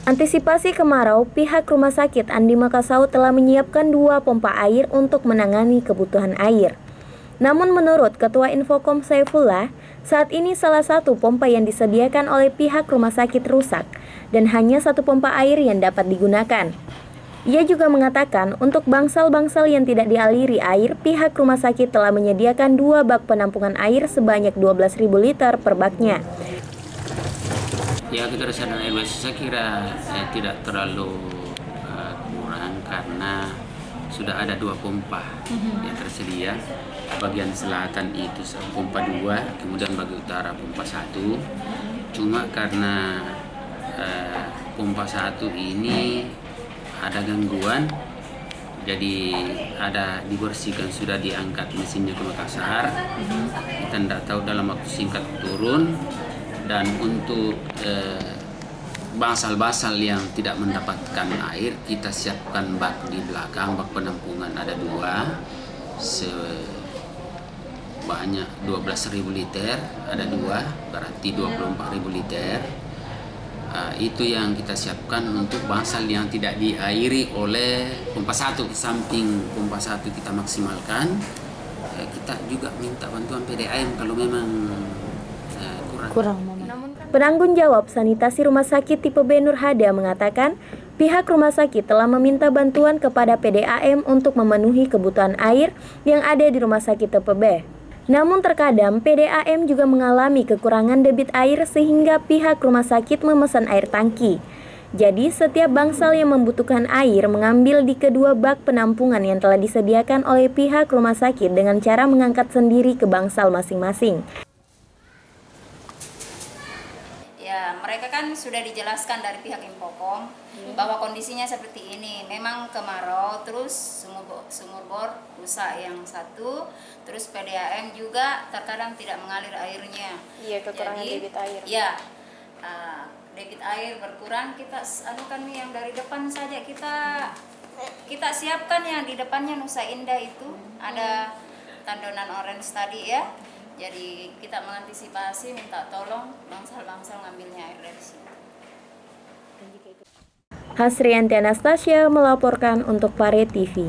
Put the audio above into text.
Antisipasi kemarau, pihak Rumah Sakit Andi Makassau telah menyiapkan 2 pompa air untuk menangani kebutuhan air. Namun menurut Ketua Infokom Saifullah, saat ini salah satu pompa yang disediakan oleh pihak rumah sakit rusak dan hanya 1 pompa air yang dapat digunakan. Ia juga mengatakan untuk bangsal-bangsal yang tidak dialiri air, pihak rumah sakit telah menyediakan 2 bak penampungan air sebanyak 12.000 liter per baknya. Ya, ketersediaan air bersih saya kira tidak terlalu kurang karena sudah ada 2 pompa yang tersedia. Bagian selatan itu pompa 2, kemudian bagian utara pompa 1. Cuma karena pompa 1 ini ada gangguan, jadi ada dibersihkan, sudah diangkat mesinnya ke Makassar. Kita tidak tahu dalam waktu singkat turun. Dan untuk bangsal-bangsal yang tidak mendapatkan air, kita siapkan bak di belakang, bak penampungan ada 2 sebanyak 12.000 liter, ada 2 berarti 24.000 liter. Itu yang kita siapkan untuk bangsal yang tidak diairi oleh pompa 1. Di samping pompa 1 kita maksimalkan, kita juga minta bantuan PDAM kalau memang kurang. Penanggung jawab sanitasi Rumah Sakit Tipe B Nur Hada mengatakan, pihak rumah sakit telah meminta bantuan kepada PDAM untuk memenuhi kebutuhan air yang ada di Rumah Sakit Tipe B. Namun terkadang PDAM juga mengalami kekurangan debit air sehingga pihak rumah sakit memesan air tangki. Jadi setiap bangsal yang membutuhkan air mengambil di kedua bak penampungan yang telah disediakan oleh pihak rumah sakit dengan cara mengangkat sendiri ke bangsal masing-masing. Ya, mereka kan sudah dijelaskan dari pihak Infokom bahwa kondisinya seperti ini. Memang kemarau, terus sumur bor rusak yang satu, terus PDAM juga terkadang tidak mengalir airnya. Iya, kekurangan debit air. Ya, debit air berkurang. Kita anukan yang dari depan saja kita siapkan yang di depannya Nusa Indah itu ada tandonan orange tadi ya. Jadi kita mengantisipasi, minta tolong bangsal-bangsal ngambilnya air dari sini. Hasrianti Anastasia melaporkan untuk Pare TV.